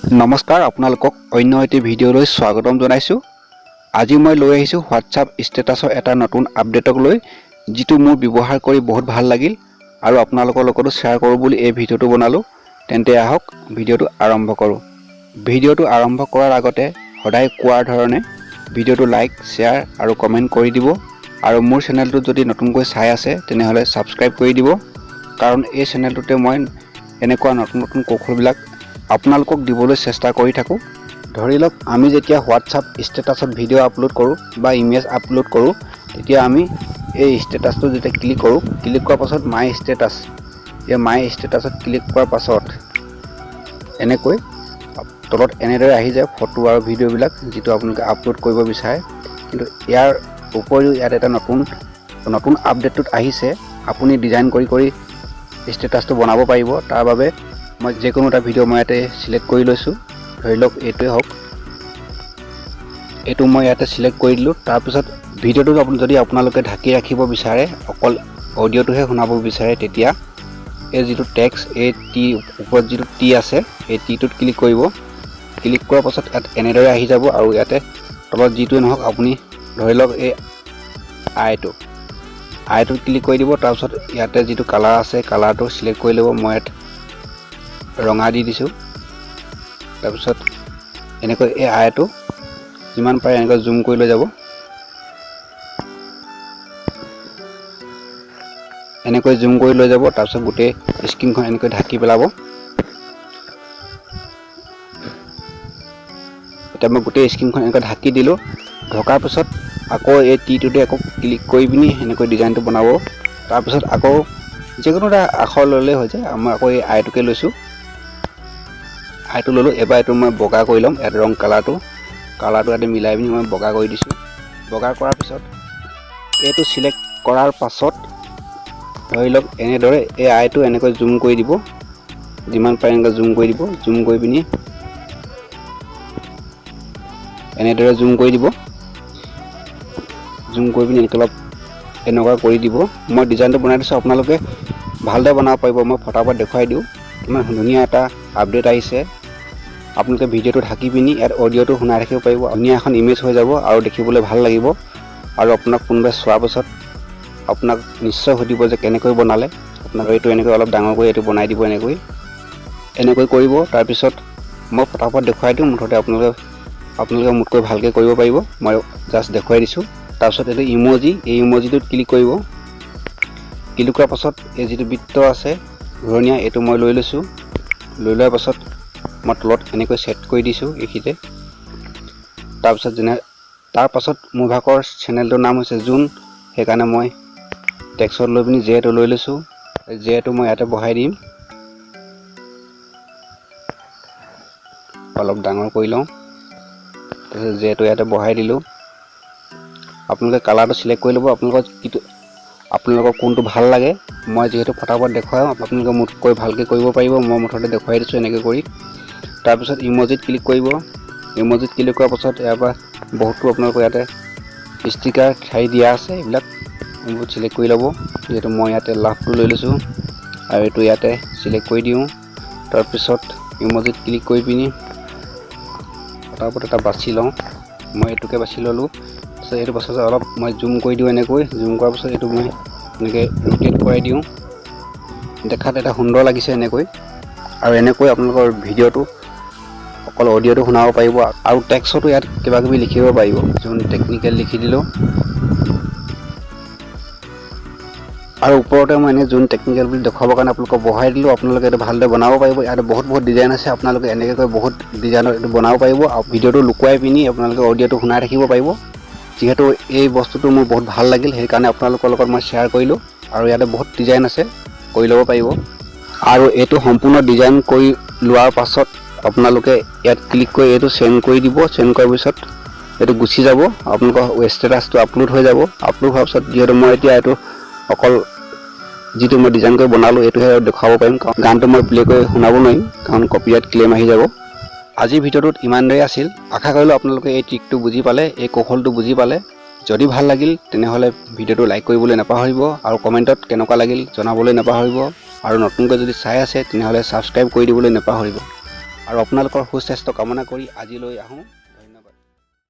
নমস্কাৰ, আপোনালোকক অন্য এটি ভিডিঅ'লৈ স্বাগতম জনাইছোঁ। আজি মই লৈ আহিছোঁ হোৱাটছআপ ষ্টেটাছৰ এটা নতুন আপডেটক লৈ, যিটো মোৰ ব্যৱহাৰ কৰি বহুত ভাল লাগিল আৰু আপোনালোকৰ লগতো শ্বেয়াৰ কৰোঁ বুলি এই ভিডিঅ'টো বনালোঁ। তেন্তে আহক ভিডিঅ'টো আৰম্ভ কৰোঁ। ভিডিঅ'টো আৰম্ভ কৰাৰ আগতে সদায় কোৱাৰ ধৰণে ভিডিঅ'টো লাইক, শ্বেয়াৰ আৰু কমেণ্ট কৰি দিব আৰু মোৰ চেনেলটো যদি নতুনকৈ চাই আছে তেনেহ'লে ছাবস্ক্ৰাইব কৰি দিব, কাৰণ এই চেনেলটোতে মই এনেকুৱা নতুন নতুন কৌশলবিলাক আপোনালোকক দিবলৈ চেষ্টা কৰি থাকোঁ। ধৰি লওক আমি যেতিয়া হোৱাটছআপ ষ্টেটাছত ভিডিঅ' আপলোড কৰোঁ বা ইমেজ আপলোড কৰোঁ, তেতিয়া আমি এই ষ্টেটাছটো যেতিয়া ক্লিক কৰোঁ, ক্লিক কৰাৰ পাছত মাই ষ্টেটাছ, এই মাই ষ্টেটাছত ক্লিক কৰাৰ পাছত এনেকৈ তলত এনেদৰে আহি যায় ফটো আৰু ভিডিঅ'বিলাক, যিটো আপোনালোকে আপলোড কৰিব বিচাৰে। কিন্তু ইয়াৰ উপৰিও ইয়াত এটা নতুন আপডেটটোত আহিছে, আপুনি ডিজাইন কৰি ষ্টেটাছটো বনাব পাৰিব। তাৰ বাবে মই যিকোনো এটা ভিডিঅ' মই ইয়াতে চিলেক্ট কৰি লৈছোঁ। ধৰি লওক এইটোৱে হওক, এইটো মই ইয়াতে চিলেক্ট কৰি দিলোঁ। তাৰপিছত ভিডিঅ'টো যদি আপোনালোকে ঢাকি ৰাখিব বিচাৰে, অকল অডিঅ'টোহে শুনাব বিচাৰে, তেতিয়া এই যিটো টেক্সট, এই টি ওপৰত যিটো টি আছে, এই টিটোত ক্লিক কৰিব। ক্লিক কৰাৰ পাছত ইয়াত এনেদৰে আহি যাব আৰু ইয়াতে তলত যিটোৱে নহওক আপুনি ধৰি লওক এই আইটোত ক্লিক কৰি দিব। তাৰপিছত ইয়াতে যিটো কালাৰ আছে, কালাৰটো চিলেক্ট কৰি ল'ব। মই ইয়াত ৰঙা দি দিছোঁ। তাৰপিছত এনেকৈ এই আইটো যিমান পাৰে এনেকৈ জুম কৰি লৈ যাব। এনেকৈ জুম কৰি লৈ যাব। তাৰপিছত গোটেই স্ক্ৰীনখন এনেকৈ ঢাকি পেলাব। এতিয়া মই গোটেই স্ক্ৰীনখন এনেকৈ ঢাকি দিলোঁ। ঢকাৰ পিছত আকৌ এই টিটোতে আকৌ ক্লিক কৰি পিনি এনেকৈ ডিজাইনটো বনাব। তাৰপিছত আকৌ যিকোনো এটা আখৰ ল'লেই হৈ যায়। মই আকৌ এই আইটোকে লৈছোঁ, আইটো ল'লোঁ। এবাৰ এইটো মই বগা কৰি ল'ম। ইয়াত ৰং কালাৰটো ইয়াতে মিলাই পিনি মই বগা কৰি দিছোঁ। বগা কৰাৰ পিছত এইটো চিলেক্ট কৰাৰ পাছত ধৰি লওক এনেদৰে এই আইটো এনেকৈ জুম কৰি দিব, যিমান পাৰে এনেকৈ জুম কৰি দিব। জুম কৰি পিনি এনেদৰে জুম কৰি দিব। জুম কৰি পিনি এনেকৈ অলপ এনেকুৱা কৰি দিব। মই ডিজাইনটো বনাই দিছোঁ, আপোনালোকে ভালদৰে বনাব পাৰিব। মই ফটাফট দেখুৱাই দিওঁ। ইমান ধুনীয়া এটা আপডেট আহিছে। আপোনালোকে ভিডিঅ'টো ঢাকি পিনি ইয়াত অডিঅ'টো শুনাই ৰাখিব পাৰিব। ধুনীয়া এখন ইমেজ হৈ যাব আৰু দেখিবলৈ ভাল লাগিব। আৰু আপোনাক কোনোবাই চোৱাৰ পাছত আপোনাক নিশ্চয় সুধিব যে কেনেকৈ বনালে। আপোনাক এইটো এনেকৈ অলপ ডাঙৰ কৰি এইটো বনাই দিব। এনেকৈ কৰিব। তাৰপিছত মই ফটাফট দেখুৱাই দিওঁ। মুঠতে আপোনালোকে মোতকৈ ভালকৈ কৰিব পাৰিব। মই জাষ্ট দেখুৱাই দিছোঁ। তাৰপিছত এইটো ইম'জি, এই ইম'জিটোত ক্লিক কৰিব। ক্লিক কৰাৰ পাছত এই যিটো বৃত্ত আছে ঘূৰণীয়া, এইটো মই লৈ লৈছোঁ। লৈ লোৱাৰ পাছত মই তলত এনেকৈ ছেট কৰি দিছোঁ এইখিনিতে। তাৰ পাছত মোৰ ভাগৰ চেনেলটোৰ নাম হৈছে জোন, সেইকাৰণে মই টেক্সট লৈ পিনি জেটো লৈ লৈছোঁ। জেটো মই ইয়াতে বহাই দিম, অলপ ডাঙৰ কৰি লওঁ। তাৰপিছত জেটো ইয়াতে বহাই দিলোঁ। আপোনালোকে কালাৰটো চিলেক্ট কৰি ল'ব, আপোনালোকৰ কোনটো ভাল লাগে। মই যিহেতু ফটাফট দেখুৱাওঁ, আপোনালোকে মোতকৈ ভালকৈ কৰিব পাৰিব। মই মুঠতে দেখুৱাই দিছোঁ এনেকৈ কৰি। তাৰপিছত ইম'জিত ক্লিক কৰিব। ইম'জিত ক্লিক কৰাৰ পাছত ইয়াৰ পৰা বহুতো আপোনালোকৰ ইয়াতে ষ্টিকাৰ ঠাই দিয়া আছে, এইবিলাক চিলেক্ট কৰি ল'ব। যিহেতু মই ইয়াতে লাভটো লৈ লৈছোঁ আৰু এইটো ইয়াতে চিলেক্ট কৰি দিওঁ। তাৰপিছত ইম'জিত ক্লিক কৰি পিনি ফটাফট এটা বাছি লওঁ। মই এইটোকে বাছি ল'লোঁ। তাৰপিছত এইটো পাছত অলপ মই জুম কৰি দিওঁ। এনেকৈ জুম কৰাৰ পাছত এইটো মই এনেকৈ ৰোটেট কৰাই দিওঁ। দেখাত এটা সুন্দৰ লাগিছে এনেকৈ। আৰু এনেকৈ আপোনালোকৰ ভিডিঅ'টো অকল অডিঅ'টো শুনাব পাৰিব আৰু টেক্সটো ইয়াত কিবাকিবি লিখিব পাৰিব। যোন টেকনিকেল লিখি দিলোঁ। আৰু ওপৰতে মই এনেই যোন টেকনিকেল বুলি দেখুৱাবৰ কাৰণে আপোনালোকক বহাই দিলোঁ। আপোনালোকে এইটো ভালদৰে বনাব পাৰিব। ইয়াত বহুত ডিজাইন আছে। আপোনালোকে এনেকৈ বহুত ডিজাইনৰ এইটো বনাব পাৰিব। আৰু ভিডিঅ'টো লুকুৱাই পিনি আপোনালোকে অডিঅ'টো শুনাই ৰাখিব পাৰিব। যিহেতু এই বস্তুটো মোৰ বহুত ভাল লাগিল, সেইকাৰণে আপোনালোকৰ লগত মই শ্বেয়াৰ কৰিলোঁ। আৰু ইয়াতে বহুত ডিজাইন আছে, কৰি ল'ব পাৰিব। আৰু এইটো সম্পূৰ্ণ ডিজাইন কৰি লোৱাৰ পাছত আপোনালোকে ইয়াত ক্লিক কৰি এইটো চেণ্ড কৰি দিব। চেণ্ড কৰাৰ পিছত এইটো গুচি যাব, আপোনালোকৰ ষ্টেটাছটো আপলোড হৈ যাব। আপলোড হোৱাৰ পিছত যিহেতু মই এতিয়া এইটো অকল যিটো মই ডিজাইন কৰি বনালোঁ এইটোহে দেখুৱাব পাৰিম, কাৰণ গানটো মই প্লে' কৰি শুনাব নোৱাৰিম, কাৰণ কপিৰাইট ক্লেইম আহি যাব। আজিৰ ভিডিঅ'টোত ইমানদৰেই আছিল। আশা কৰিলোঁ আপোনালোকে এই ট্ৰিকটো বুজি পালে, এই কৌশলটো বুজি পালে। যদি ভাল লাগিল তেনেহ'লে ভিডিঅ'টো লাইক কৰিবলৈ নাপাহৰিব আৰু কমেণ্টত কেনেকুৱা লাগিল জনাবলৈ নাপাহৰিব। আৰু নতুনকৈ যদি চাই আছে তেনেহ'লে ছাবস্ক্ৰাইব কৰি দিবলৈ নাপাহৰিব। আৰু আপোনালোকৰ সুস্বাস্থ্য কামনা কৰি আজিলৈ আহোঁ।